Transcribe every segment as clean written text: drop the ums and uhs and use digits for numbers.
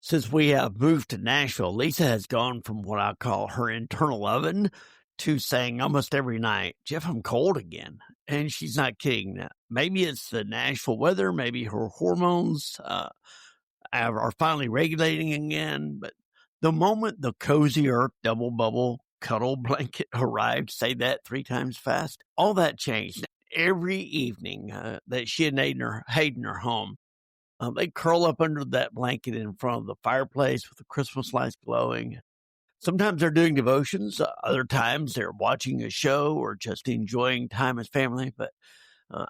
Since we have moved to Nashville, Lisa has gone from what I call her internal oven to saying almost every night, Jeff, I'm cold again. And she's not kidding. Maybe it's the Nashville weather. Maybe her hormones are finally regulating again. But the moment the Cozy Earth double bubble cuddle blanket arrived, say that 3 times fast, all that changed. Every evening that she and Hayden are home, they curl up under that blanket in front of the fireplace with the Christmas lights glowing. Sometimes they're doing devotions. Other times they're watching a show or just enjoying time as family. But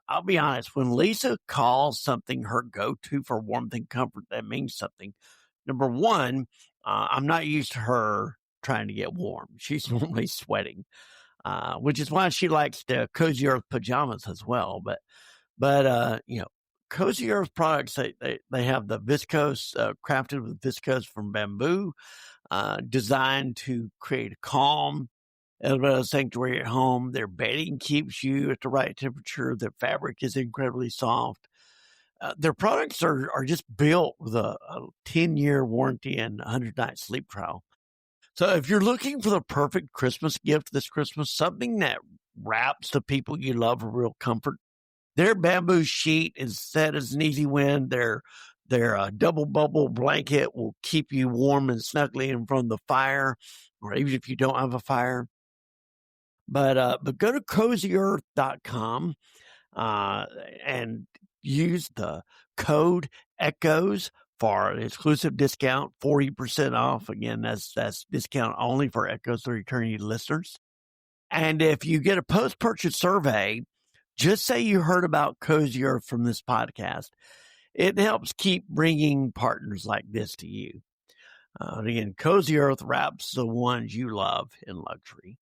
I'll be honest, when Lisa calls something her go-to for warmth and comfort, that means something. Number one, I'm not used to her trying to get warm. She's normally sweating, which is why she likes the Cozy Earth pajamas as well. But Cozy Earth products, they have the viscose, crafted with viscose from bamboo, designed to create a calm, a sanctuary at home. Their bedding keeps you at the right temperature. Their fabric is incredibly soft. Their products are just built with a 10-year warranty and 100-night sleep trial. So if you're looking for the perfect Christmas gift this Christmas, something that wraps the people you love a real comfort, their bamboo sheet is set as an easy win. Their double bubble blanket will keep you warm and snugly in front of the fire, or even if you don't have a fire. But go to CozyEarth.com and use the code ECHOES for an exclusive discount, 40% off. Again, that's discount only for Echoes Through Eternity listeners. And if you get a post-purchase survey, just say you heard about Cozy Earth from this podcast. It helps keep bringing partners like this to you. Again, Cozy Earth wraps the ones you love in luxury.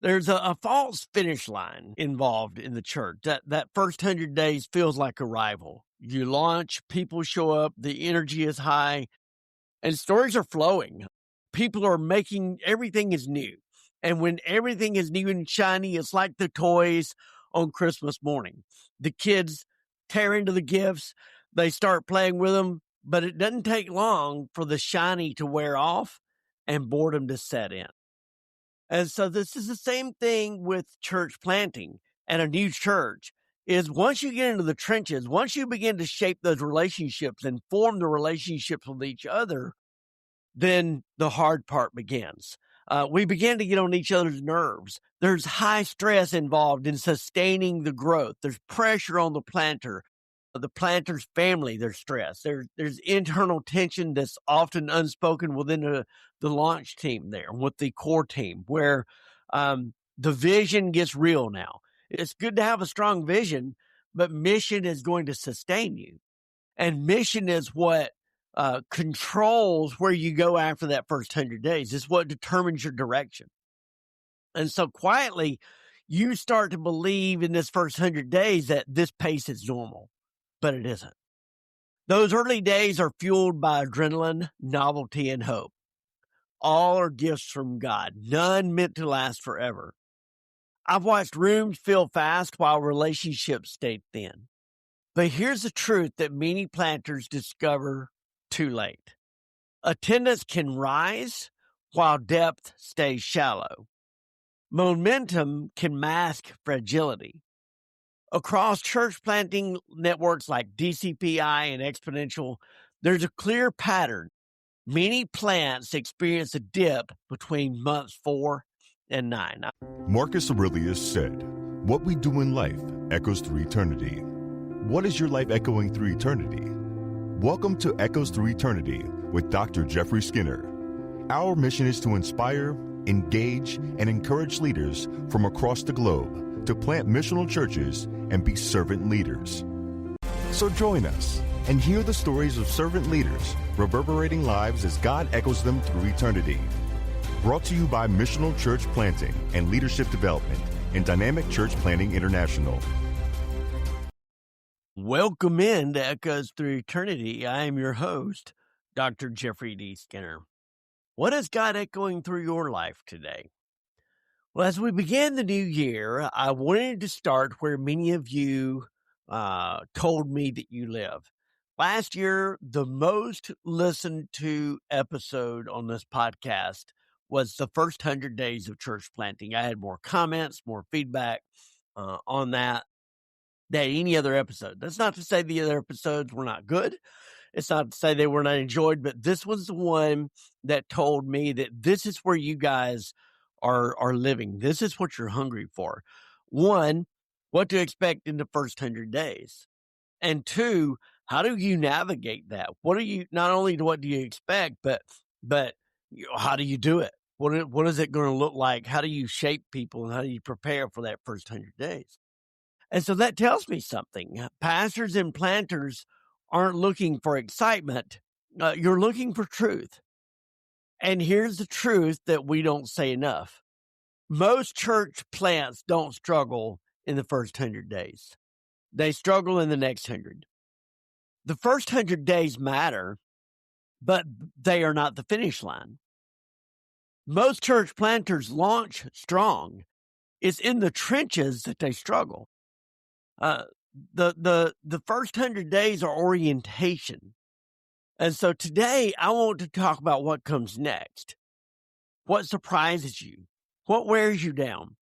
There's a false finish line involved in the church. That first 100 days feels like arrival. You launch, people show up, the energy is high, and stories are flowing. People are making, everything is new. And when everything is new and shiny, it's like the toys on Christmas morning. The kids tear into the gifts. They start playing with them, but it doesn't take long for the shiny to wear off and boredom to set in. And so this is the same thing with church planting and a new church. Is once you get into the trenches, once you begin to shape those relationships and form the relationships with each other, then the hard part begins. We begin to get on each other's nerves. There's high stress involved in sustaining the growth. There's pressure on the planter's family. There's stress. There's internal tension that's often unspoken within the launch team there with the core team, where the vision gets real now. It's good to have a strong vision, but mission is going to sustain you. And mission is what controls where you go after that first 100 days. It's what determines your direction. And so quietly, you start to believe in this first 100 days that this pace is normal, but it isn't. Those early days are fueled by adrenaline, novelty, and hope. All are gifts from God, none meant to last forever. I've watched rooms fill fast while relationships stayed thin. But here's the truth that many planters discover too late. Attendance can rise while depth stays shallow. Momentum can mask fragility. Across church planting networks like DCPI and Exponential, there's a clear pattern. Many plants experience a dip between months 4 and 9. Marcus Aurelius said, "What we do in life echoes through eternity." What is your life echoing through eternity? Welcome to Echoes Through Eternity with Dr. Jeffrey Skinner. Our mission is to inspire, engage, and encourage leaders from across the globe to plant missional churches and be servant leaders. So join us and hear the stories of servant leaders reverberating lives as God echoes them through eternity. Brought to you by Missional Church Planting and Leadership Development and Dynamic Church Planting International. Welcome in to Echoes Through Eternity. I am your host, Dr. Jeffrey D. Skinner. What is God echoing through your life today? Well, as we begin the new year, I wanted to start where many of you told me that you live. Last year, the most listened to episode on this podcast was the first 100 days of church planting. I had more comments, more feedback on that than any other episode. That's not to say the other episodes were not good. It's not to say they were not enjoyed, but this was the one that told me that this is where you guys are living. This is what you're hungry for. One, what to expect in the first 100 days. And two, how do you navigate that? Not only what do you expect, but how do you do it? What is it going to look like? How do you shape people and how do you prepare for that first 100 days? And so that tells me something. Pastors and planters aren't looking for excitement. You're looking for truth. And here's the truth that we don't say enough. Most church plants don't struggle in the first 100 days. They struggle in the next 100. The first 100 days matter, but they are not the finish line. Most church planters launch strong. It's in the trenches that they struggle. The first 100 days are orientation. And so today I want to talk about what comes next. What surprises you? What wears you down?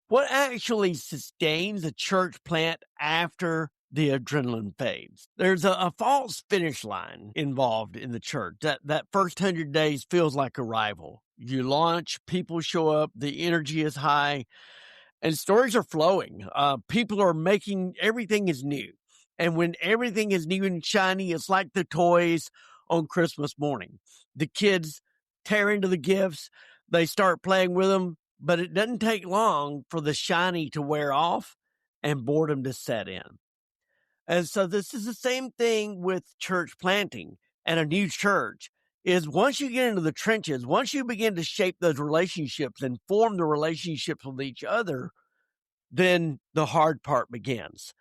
What actually sustains a church plant after the adrenaline fades? There's a false finish line involved in the church. That first 100 days feels like arrival. You launch, people show up, the energy is high, and stories are flowing. People are making, everything is new. And when everything is new and shiny, it's like the toys on Christmas morning. The kids tear into the gifts, they start playing with them, but it doesn't take long for the shiny to wear off and boredom to set in. And so this is the same thing with church planting and a new church. Is once you get into the trenches, once you begin to shape those relationships and form the relationships with each other, then the hard part begins.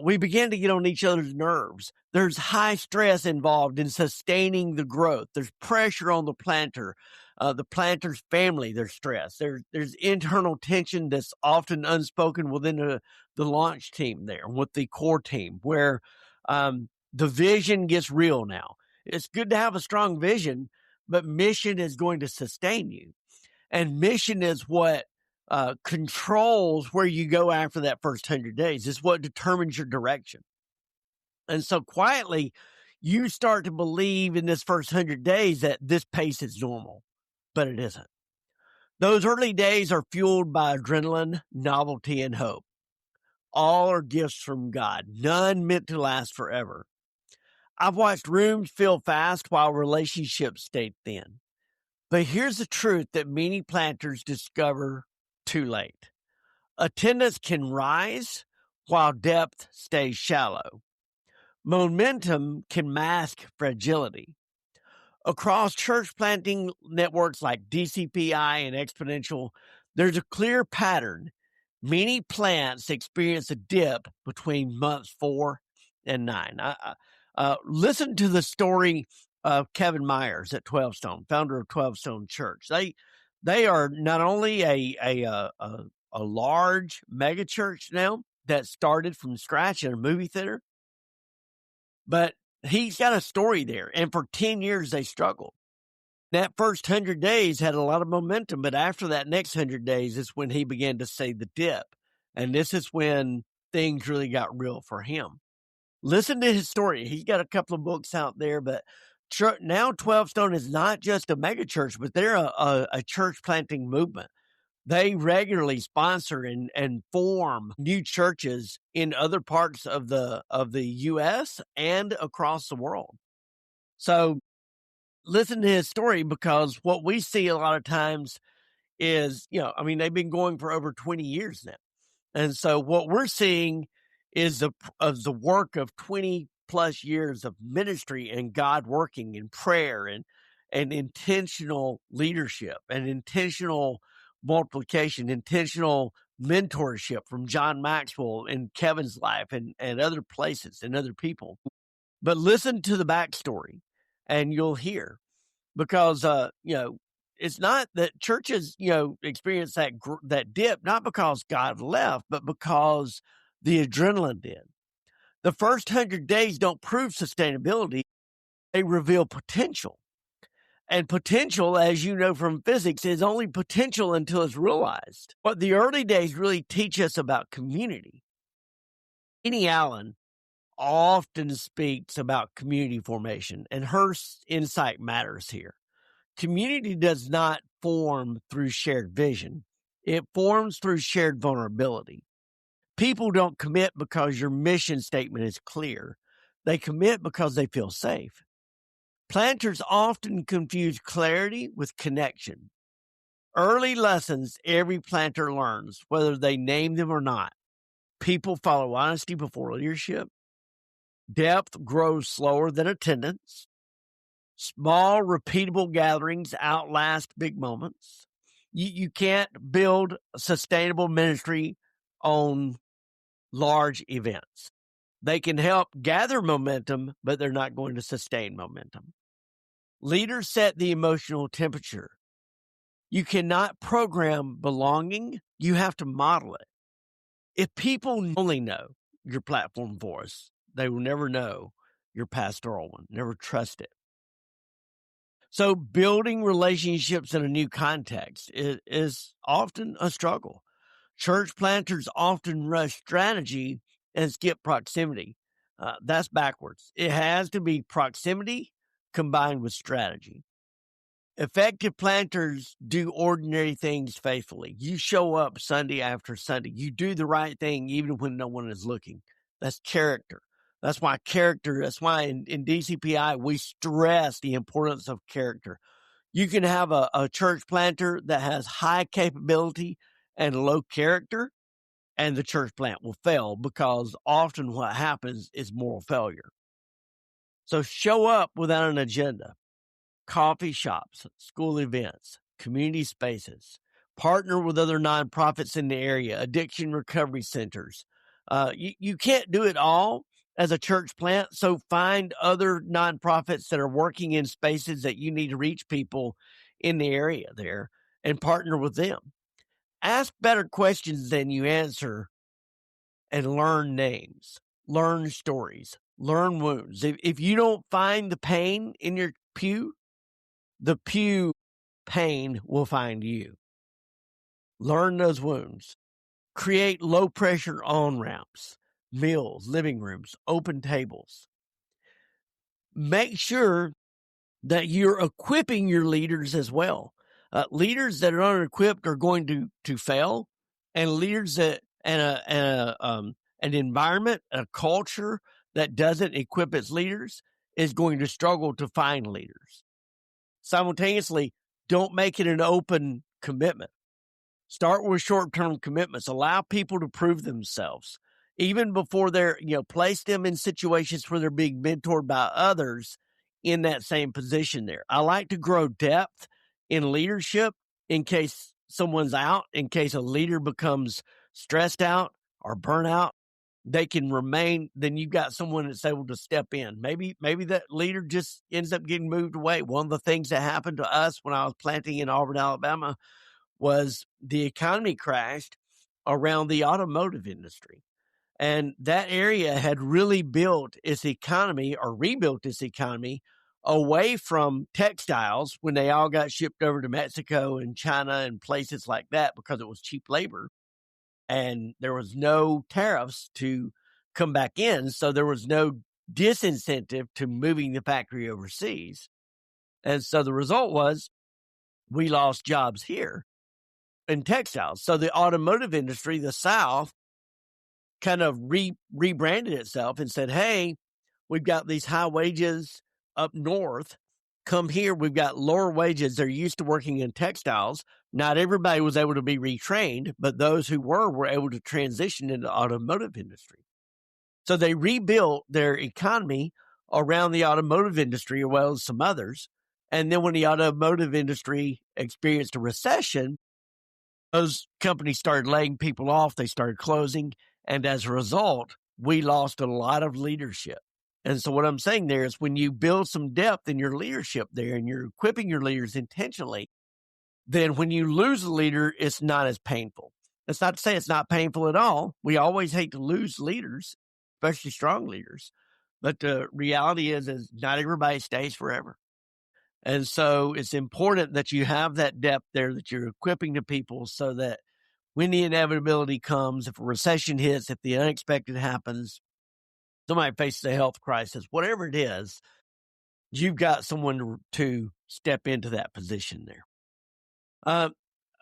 We begin to get on each other's nerves. There's high stress involved in sustaining the growth. There's pressure on the planter's family, there's stress. There's internal tension that's often unspoken within the launch team there, with the core team, where the vision gets real now. It's good to have a strong vision, but mission is going to sustain you. And mission is what controls where you go after that first 100 days. It's what determines your direction. And so quietly, you start to believe in this first 100 days that this pace is normal, but it isn't. Those early days are fueled by adrenaline, novelty, and hope. All are gifts from God, none meant to last forever. I've watched rooms fill fast while relationships stayed thin. But here's the truth that many planters discover too late. Attendance can rise while depth stays shallow. Momentum can mask fragility. Across church planting networks like DCPI and Exponential, there's a clear pattern. Many plants experience a dip between months 4 and 9. Listen to the story of Kevin Myers at 12 Stone, founder of 12 Stone Church. They are not only a large mega church now that started from scratch in a movie theater, but he's got a story there. And for 10 years, they struggled. That first 100 days had a lot of momentum, but after that next 100 days is when he began to see the dip. And this is when things really got real for him. Listen to his story. He's got a couple of books out there, but now 12 Stone is not just a mega church, but they're a church planting movement. They regularly sponsor and form new churches in other parts of the U.S. and across the world. So listen to his story, because what we see a lot of times is, they've been going for over 20 years now. And so what we're seeing is the work of 20 plus years of ministry and God working in prayer and intentional leadership and intentional multiplication, intentional mentorship from John Maxwell in Kevin's life and other places and other people. But listen to the backstory and you'll hear, because, it's not that churches, experience that dip, not because God left, but because the adrenaline did. The first 100 days don't prove sustainability. They reveal potential. And potential, as you know from physics, is only potential until it's realized. What the early days really teach us about community. Jeannie Allen often speaks about community formation, and her insight matters here. Community does not form through shared vision. It forms through shared vulnerability. People don't commit because your mission statement is clear. They commit because they feel safe. Planters often confuse clarity with connection. Early lessons every planter learns, whether they name them or not. People follow honesty before leadership. Depth grows slower than attendance. Small, repeatable gatherings outlast big moments. You can't build sustainable ministry on large events. They can help gather momentum, but they're not going to sustain momentum. Leaders set the emotional temperature. You cannot program belonging. You have to model it. If people only know your platform voice, they will never know your pastoral one, never trust it. So building relationships in a new context is often a struggle. Church planters often rush strategy and skip proximity. That's backwards. It has to be proximity combined with strategy. Effective planters do ordinary things faithfully. You show up Sunday after Sunday. You do the right thing even when no one is looking. That's character. That's why in DCPI, we stress the importance of character. You can have a church planter that has high capability and low character, and the church plant will fail because often what happens is moral failure. So show up without an agenda. Coffee shops, school events, community spaces, partner with other nonprofits in the area, addiction recovery centers. You can't do it all as a church plant, so find other nonprofits that are working in spaces that you need to reach people in the area there and partner with them. Ask better questions than you answer and learn names, learn stories, learn wounds. If you don't find the pain in your pew, the pew pain will find you. Learn those wounds. Create low pressure on ramps, meals, living rooms, open tables. Make sure that you're equipping your leaders as well. Leaders that are unequipped are going to fail, and leaders that an environment, a culture that doesn't equip its leaders is going to struggle to find leaders. Simultaneously, don't make it an open commitment. Start with short-term commitments. Allow people to prove themselves. Even before place them in situations where they're being mentored by others in that same position there. I like to grow depth in leadership in case someone's out, in case a leader becomes stressed out or burnt out. They can remain, then you've got someone that's able to step in. Maybe that leader just ends up getting moved away. One of the things that happened to us when I was planting in Auburn, Alabama, was the economy crashed around the automotive industry. And that area had really built its economy or rebuilt its economy away from textiles when they all got shipped over to Mexico and China and places like that because it was cheap labor. And there was no tariffs to come back in. So there was no disincentive to moving the factory overseas. And so the result was we lost jobs here in textiles. So the automotive industry, the South, kind of rebranded itself and said, hey, we've got these high wages up north. Come here. We've got lower wages. They're used to working in textiles. Not everybody was able to be retrained, but those who were able to transition into the automotive industry. So they rebuilt their economy around the automotive industry as well as some others. And then when the automotive industry experienced a recession, those companies started laying people off. They started closing. And as a result, we lost a lot of leadership. And so what I'm saying there is when you build some depth in your leadership there and you're equipping your leaders intentionally, then when you lose a leader, it's not as painful. That's not to say it's not painful at all. We always hate to lose leaders. especially strong leaders. But the reality is not everybody stays forever. And so it's important that you have that depth there, that you're equipping the people so that when the inevitability comes, if a recession hits, if the unexpected happens, somebody faces a health crisis, whatever it is, you've got someone to step into that position there.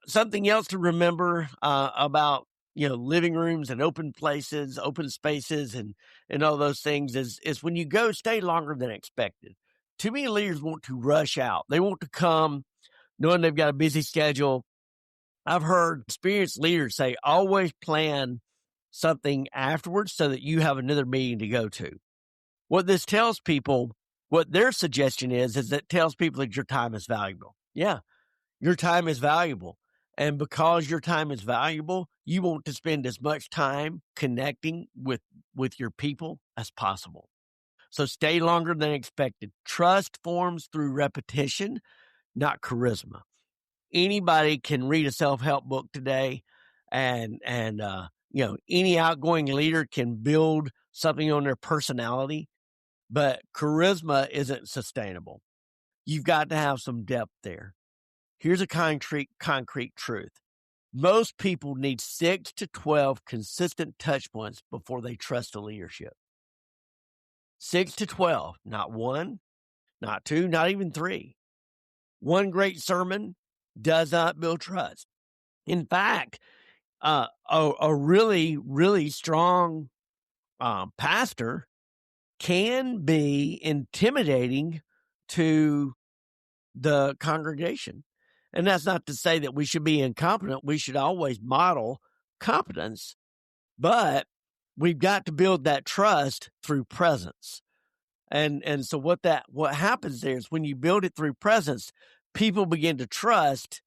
Something else to remember about living rooms and open places, open spaces, and all those things is when you go, stay longer than expected. Too many leaders want to rush out. They want to come knowing they've got a busy schedule. I've heard experienced leaders say, always plan something afterwards so that you have another meeting to go to. What this tells people, what their suggestion is it tells people that your time is valuable. Yeah, your time is valuable. And because your time is valuable, you want to spend as much time connecting with your people as possible. So stay longer than expected. Trust forms through repetition, not charisma. Anybody can read a self-help book today, and any outgoing leader can build something on their personality, but charisma isn't sustainable. You've got to have some depth there. Here's a concrete truth. Most people need 6 to 12 consistent touch points before they trust a leadership. 6 to 12, not 1, not 2, not even 3. One great sermon does not build trust. In fact, a really, really strong pastor can be intimidating to the congregation. And that's not to say that we should be incompetent. We should always model competence, but we've got to build that trust through presence. And so what happens there is when you build it through presence, people begin to trust.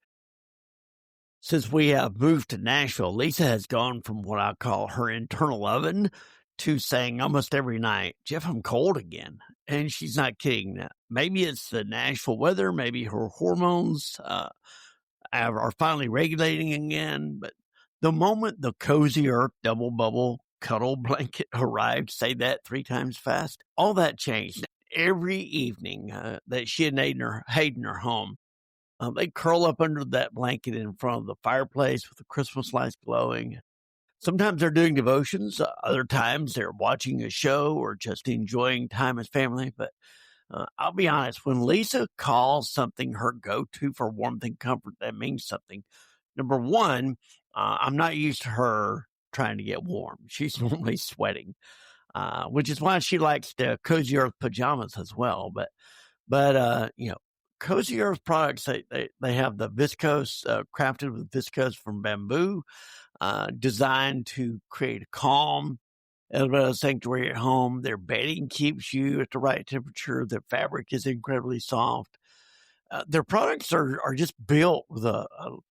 Since we have moved to Nashville, Lisa has gone from what I call her internal oven to saying almost every night, Jeff, I'm cold again. And she's not kidding. Maybe it's the Nashville weather. Maybe her hormones are finally regulating again. But the moment the Cozy Earth double bubble cuddle blanket arrived, say that 3 times fast, all that changed. Every evening that she and Hayden are home, they curl up under that blanket in front of the fireplace with the Christmas lights glowing. Sometimes they're doing devotions. Other times they're watching a show or just enjoying time as family. But I'll be honest, when Lisa calls something her go-to for warmth and comfort, that means something. Number one, I'm not used to her trying to get warm. She's normally sweating, which is why she likes the Cozy Earth pajamas as well. But Cozy Earth products, they have the viscose, crafted with viscose from bamboo, designed to create a calm, a sanctuary at home. Their bedding keeps you at the right temperature. Their fabric is incredibly soft. Their products are just built with a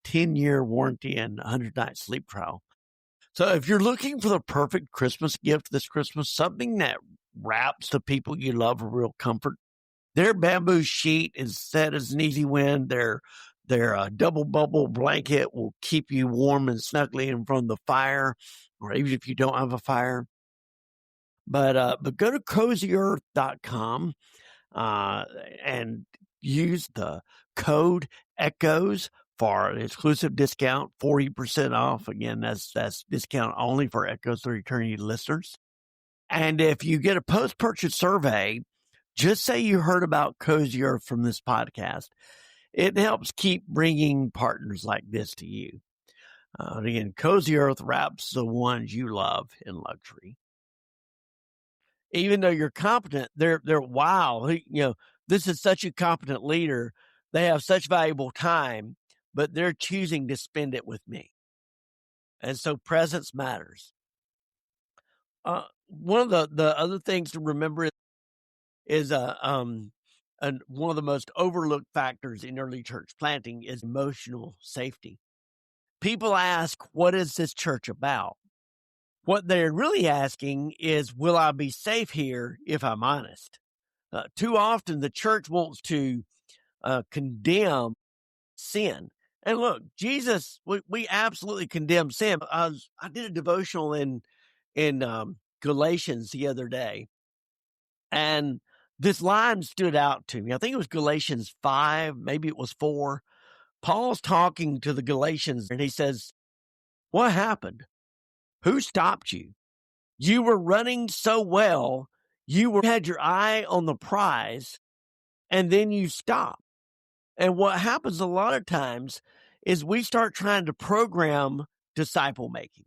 10-year warranty and 100-night sleep trial. So if you're looking for the perfect Christmas gift this Christmas, something that wraps the people you love a real comfort, their bamboo sheet is set as an easy win. Their double bubble blanket will keep you warm and snugly in front of the fire, or even if you don't have a fire. But go to CozyEarth.com and use the code ECHOES for an exclusive discount, 40% off. Again, that's discount only for Echoes Through Eternity listeners. And if you get a post-purchase survey, just say you heard about Cozy Earth from this podcast. It helps keep bringing partners like this to you. Again, Cozy Earth wraps the ones you love in luxury. Even though you're competent, they're wow. This is such a competent leader. They have such valuable time, but they're choosing to spend it with me. And so presence matters. One of the other things to remember is one of the most overlooked factors in early church planting is emotional safety. People ask, what is this church about? What they're really asking is, will I be safe here if I'm honest? Too often the church wants to condemn sin. And look, Jesus, we absolutely condemn sin. I did a devotional in Galatians the other day, and this line stood out to me. I think it was Galatians 5, maybe it was 4. Paul's talking to the Galatians, and he says, "What happened? Who stopped you? You were running so well, had your eye on the prize, and then you stop." And what happens a lot of times is we start trying to program disciple making.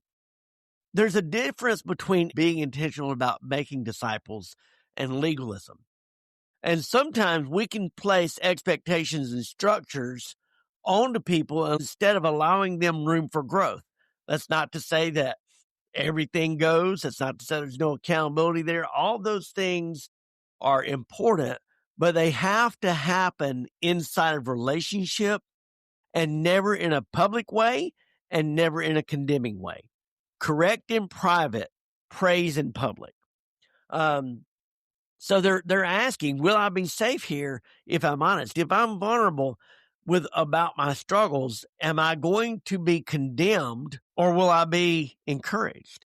There's a difference between being intentional about making disciples and legalism. And sometimes we can place expectations and structures onto people instead of allowing them room for growth. That's not to say that everything goes. That's not to say there's no accountability there. All those things are important, but they have to happen inside of relationship and never in a public way and never in a condemning way. Correct in private, praise in public. So they're asking, will I be safe here if I'm honest? If I'm vulnerable about my struggles, am I going to be condemned or will I be encouraged?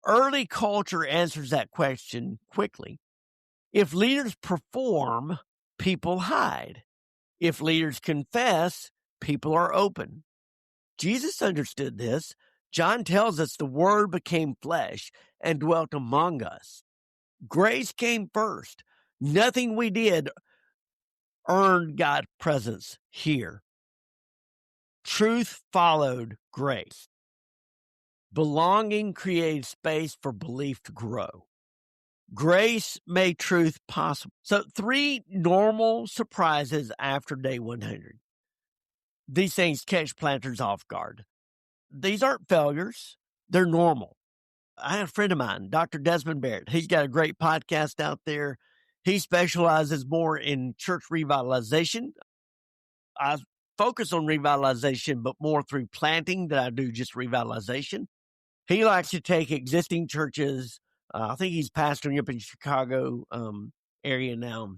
Early culture answers that question quickly. If leaders perform, people hide. If leaders confess, people are open. Jesus understood this. John tells us the Word became flesh and dwelt among us. Grace came first. Nothing we did earned God's presence here. Truth followed grace. Belonging created space for belief to grow. Grace made truth possible. So 3 normal surprises after day 100. These things catch planters off guard. These aren't failures. They're normal. I had a friend of mine, Dr. Desmond Barrett. He's got a great podcast out there. He specializes more in church revitalization. I focus on revitalization, but more through planting than I do just revitalization. He likes to take existing churches. I think he's pastoring up in Chicago area now.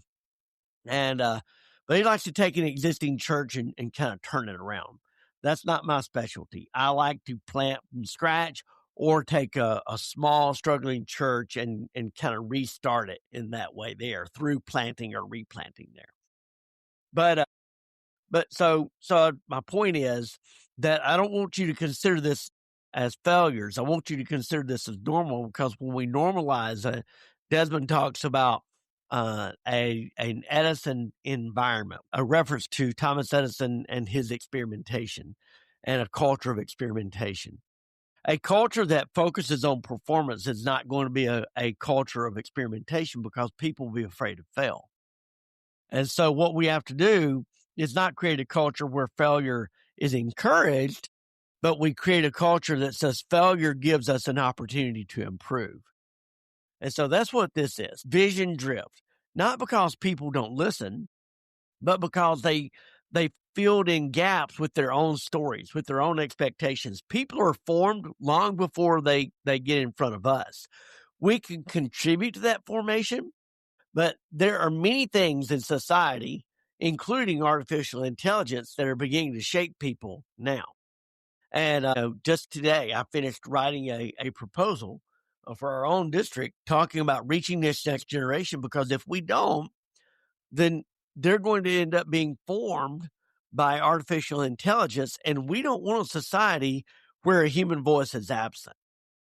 But he likes to take an existing church and kind of turn it around. That's not my specialty. I like to plant from scratch or take a small struggling church and kind of restart it in that way there through planting or replanting there. But so my point is that I don't want you to consider this as failures. I want you to consider this as normal, because when we normalize, Desmond talks about an Edison environment, a reference to Thomas Edison and his experimentation and a culture of experimentation. A culture that focuses on performance is not going to be a culture of experimentation, because people will be afraid to fail. And so what we have to do is not create a culture where failure is encouraged, but we create a culture that says failure gives us an opportunity to improve. And so that's what this is. Vision drift. Not because people don't listen, but because they filled in gaps with their own stories, with their own expectations. People are formed long before they get in front of us. We can contribute to that formation, but there are many things in society, including artificial intelligence, that are beginning to shape people now. And just today, I finished writing a proposal for our own district talking about reaching this next generation, because if we don't, then they're going to end up being formed by artificial intelligence, and we don't want a society where a human voice is absent.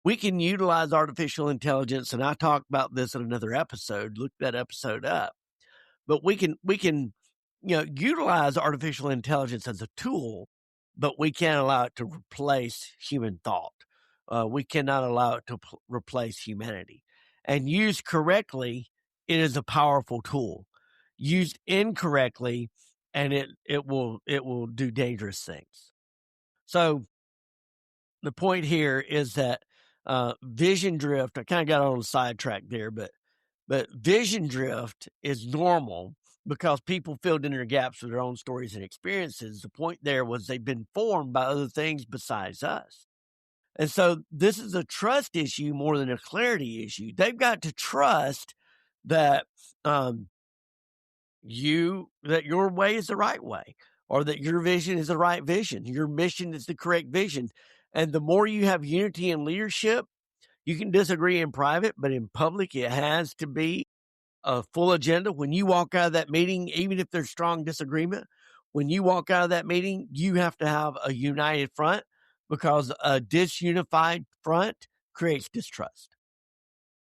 We can utilize artificial intelligence, and I talked about this in another episode. Look that episode up. But we can utilize artificial intelligence as a tool, but we can't allow it to replace human thought. We cannot allow it to replace humanity. And used correctly, it is a powerful tool. Used incorrectly, and it will do dangerous things. So the point here is that vision drift, I kind of got on a sidetrack there, but vision drift is normal because people filled in their gaps with their own stories and experiences. The point there was they've been formed by other things besides us. And so this is a trust issue more than a clarity issue. They've got to trust that your way is the right way, or that your vision is the right vision. Your mission is the correct vision. And the more you have unity in leadership, You can disagree in private, but in public, it has to be a full agenda. When you walk out of that meeting, even if there's strong disagreement, when you walk out of that meeting, you have to have a united front, because a disunified front creates distrust.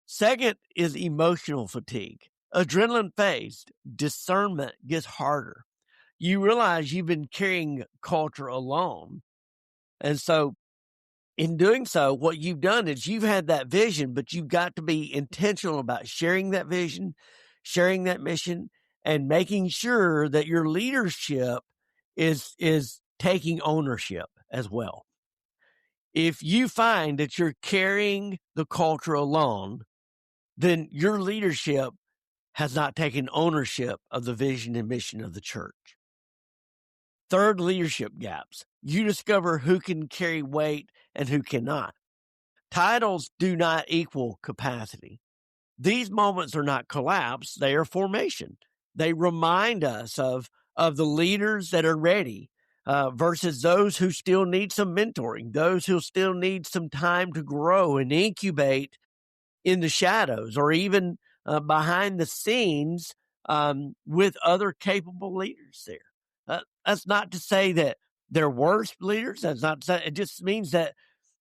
Second is emotional fatigue. Adrenaline phased, discernment gets harder. You realize you've been carrying culture alone. And so in doing so, what you've done is you've had that vision, but you've got to be intentional about sharing that vision, sharing that mission, and making sure that your leadership is taking ownership as well. If you find that you're carrying the culture alone, then your leadership has not taken ownership of the vision and mission of the church. Third, leadership gaps. You discover who can carry weight and who cannot. Titles do not equal capacity. These moments are not collapse, they are formation. They remind us of the leaders that are ready versus those who still need some mentoring, those who still need some time to grow and incubate in the shadows, or even behind the scenes with other capable leaders there. That's not to say that they're worse leaders. That's not to say, it just means that,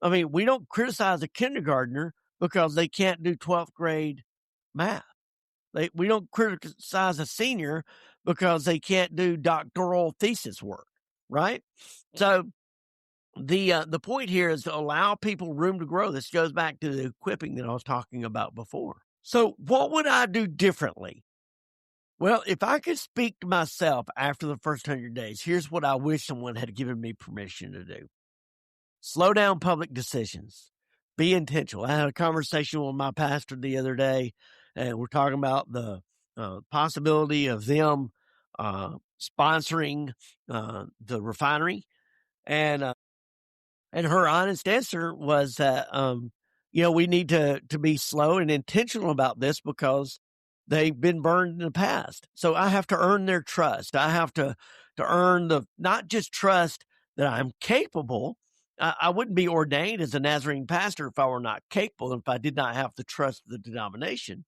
we don't criticize a kindergartner because they can't do 12th grade math. We don't criticize a senior because they can't do doctoral thesis work, right? So the point here is to allow people room to grow. This goes back to the equipping that I was talking about before. So what would I do differently? Well, if I could speak to myself after the first 100 days, here's what I wish someone had given me permission to do. Slow down public decisions. Be intentional. I had a conversation with my pastor the other day, and we're talking about the possibility of them sponsoring the refinery. And her honest answer was that, we need to be slow and intentional about this because they've been burned in the past. So I have to earn their trust. I have to earn not just trust that I'm capable. I wouldn't be ordained as a Nazarene pastor if I were not capable, if I did not have the trust of the denomination.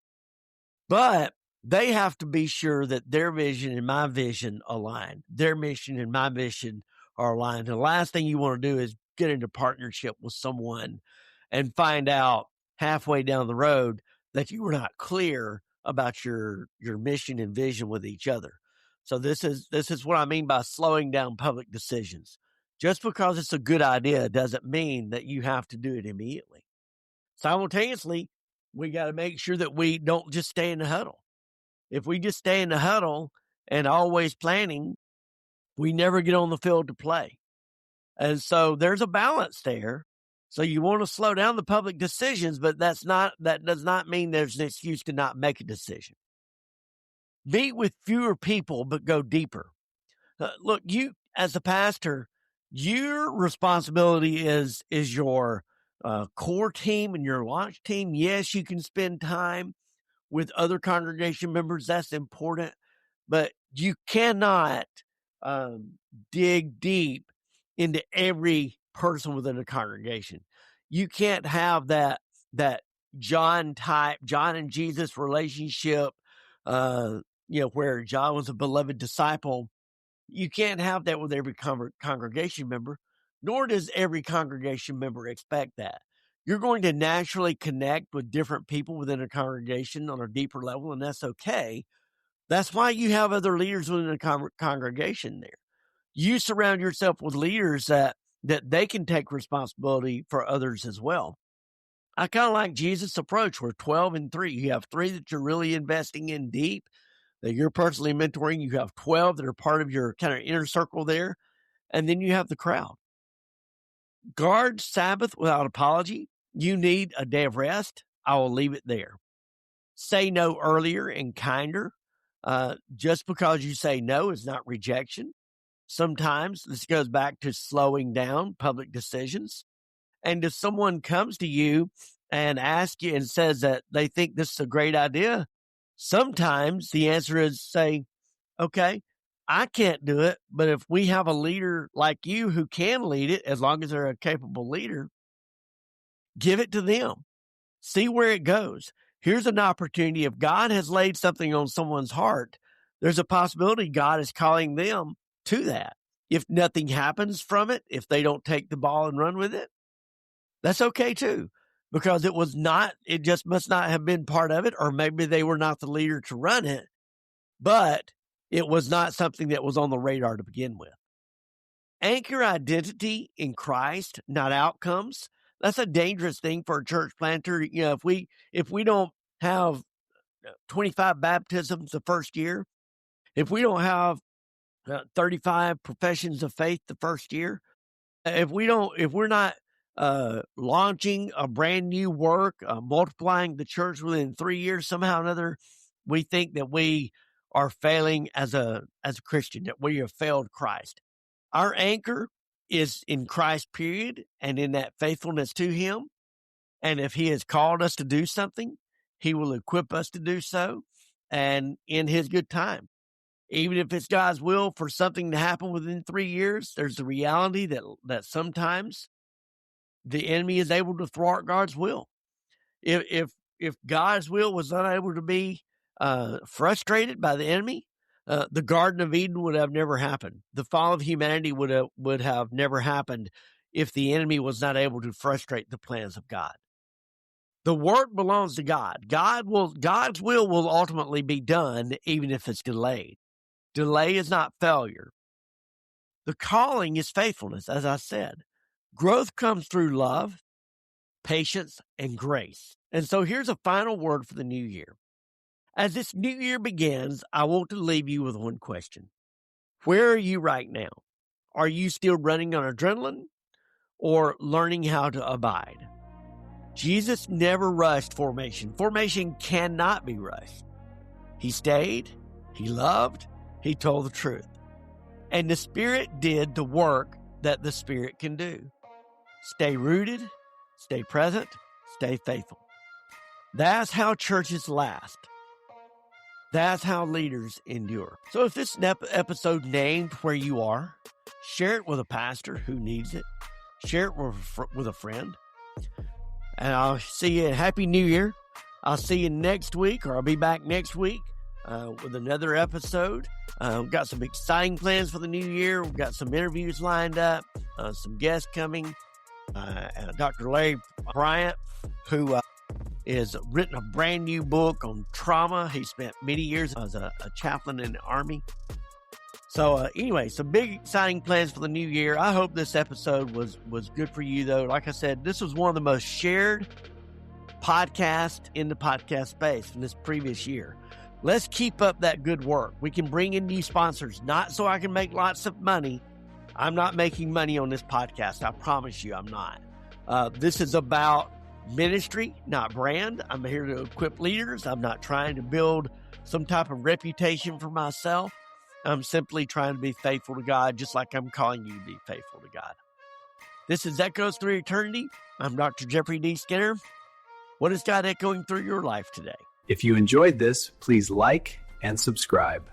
But they have to be sure that their vision and my vision align. Their mission and my mission are aligned. The last thing you want to do is get into partnership with someone and find out halfway down the road that you were not clear about your mission and vision with each other. So this is what I mean by slowing down public decisions. Just because it's a good idea doesn't mean that you have to do it immediately. Simultaneously, we got to make sure that we don't just stay in the huddle. If we just stay in the huddle and always planning, we never get on the field to play. And so there's a balance there. So you want to slow down the public decisions, but that does not mean there's an excuse to not make a decision. Meet with fewer people, but go deeper. Look, you as a pastor, your responsibility is your core team and your launch team. Yes, you can spend time with other congregation members. That's important, but you cannot dig deep into every person within a congregation. You can't have that John and Jesus relationship, where John was a beloved disciple. You can't have that with every congregation member, nor does every congregation member expect that. You're going to naturally connect with different people within a congregation on a deeper level, and that's okay. That's why you have other leaders within a congregation there. You surround yourself with leaders that they can take responsibility for others as well. I kind of like Jesus' approach where 12 and 3. You have 3 that you're really investing in deep, that you're personally mentoring. You have 12 that are part of your kind of inner circle there. And then you have the crowd. Guard Sabbath without apology. You need a day of rest. I will leave it there. Say no earlier and kinder. Just because you say no is not rejection. Sometimes this goes back to slowing down public decisions. And if someone comes to you and asks you and says that they think this is a great idea, sometimes the answer is say, okay, I can't do it, but if we have a leader like you who can lead it, as long as they're a capable leader, give it to them. See where it goes. Here's an opportunity. If God has laid something on someone's heart, there's a possibility God is calling them to that. If nothing happens from it, if they don't take the ball and run with it, that's okay too, because it just must not have been part of it, or maybe they were not the leader to run it, but it was not something that was on the radar to begin with. Anchor identity in Christ, not outcomes. That's a dangerous thing for a church planter. If we don't have 25 baptisms the first year, if we don't have 35 professions of faith the first year, if we're not launching a brand new work, multiplying the church within 3 years, somehow or another, we think that we are failing as a Christian, that we have failed Christ. Our anchor is in Christ, period, and in that faithfulness to him. And if he has called us to do something, he will equip us to do so, and in his good time. Even if it's God's will for something to happen within 3 years, there's the reality that sometimes the enemy is able to thwart God's will. If God's will was unable to be frustrated by the enemy, the Garden of Eden would have never happened. The fall of humanity would have never happened if the enemy was not able to frustrate the plans of God. The work belongs to God. God's will will ultimately be done, even if it's delayed. Delay is not failure. The calling is faithfulness, as I said. Growth comes through love, patience, and grace. And so here's a final word for the new year. As this new year begins, I want to leave you with one question. Where are you right now? Are you still running on adrenaline or learning how to abide? Jesus never rushed formation. Formation cannot be rushed. He stayed, he loved, he told the truth. And the Spirit did the work that the Spirit can do. Stay rooted, stay present, stay faithful. That's how churches last. That's how leaders endure. So if this episode named where you are, share it with a pastor who needs it. Share it with a friend. And I'll see you. Happy New Year. I'll see you next week, or I'll be back next week with another episode. We've got some exciting plans for the new year. We've got some interviews lined up, some guests coming. Dr. Larry Bryant, who has written a brand new book on trauma. He spent many years as a chaplain in the Army. So anyway, some big exciting plans for the new year. I hope this episode was good for you, though. Like I said, this was one of the most shared podcasts in the podcast space from this previous year. Let's keep up that good work. We can bring in new sponsors, not so I can make lots of money. I'm not making money on this podcast. I promise you I'm not. This is about ministry, not brand. I'm here to equip leaders. I'm not trying to build some type of reputation for myself. I'm simply trying to be faithful to God, just like I'm calling you to be faithful to God. This is Echoes Through Eternity. I'm Dr. Jeffrey D. Skinner. What is God echoing through your life today? If you enjoyed this, please like and subscribe.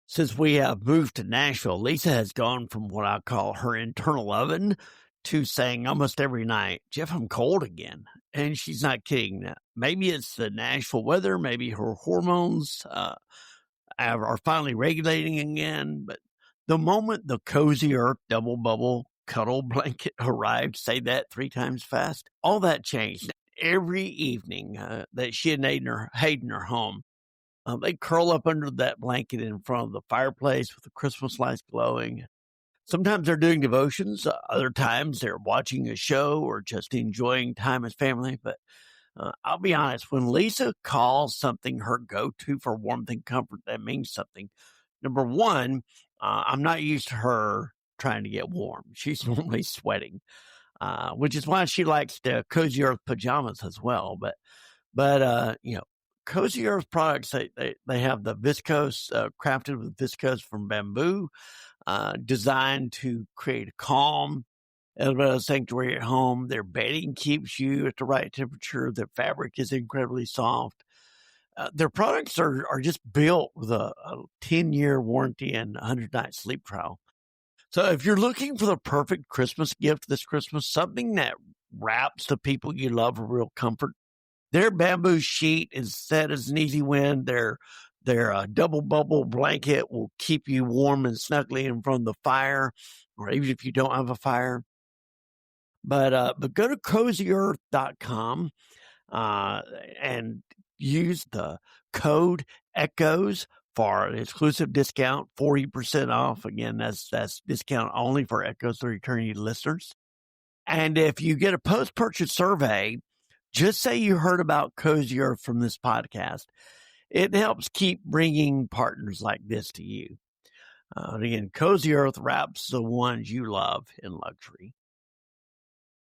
Since we have moved to Nashville, Lisa has gone from what I call her internal oven to saying almost every night, Jeff, I'm cold again. And she's not kidding. Maybe it's the Nashville weather. Maybe her hormones are finally regulating again. But the moment the Cozy Earth double bubble cuddle blanket arrived, say that 3 times fast, all that changed. Every evening that she and Hayden are home, they curl up under that blanket in front of the fireplace with the Christmas lights glowing. Sometimes they're doing devotions. Other times they're watching a show or just enjoying time as family. But I'll be honest, when Lisa calls something her go-to for warmth and comfort, that means something. Number one, I'm not used to her trying to get warm. She's normally sweating, which is why she likes the Cozy Earth pajamas as well. But Cozy Earth products, they have the viscose, crafted with viscose from bamboo, designed to create a calm, elevated sanctuary at home. Their bedding keeps you at the right temperature. Their fabric is incredibly soft. Their products are just built with a 10-year warranty and 100-night sleep trial. So if you're looking for the perfect Christmas gift this Christmas, something that wraps the people you love a real comfort, their bamboo sheet is set as an easy win. Their double bubble blanket will keep you warm and snugly in front of the fire, or even if you don't have a fire. But go to cozyearth.com and use the code ECHOES for an exclusive discount, 40% off. Again, that's discount only for Echoes Through Eternity listeners. And if you get a post-purchase survey, just say you heard about Cozy Earth from this podcast. It helps keep bringing partners like this to you. Again, Cozy Earth wraps the ones you love in luxury.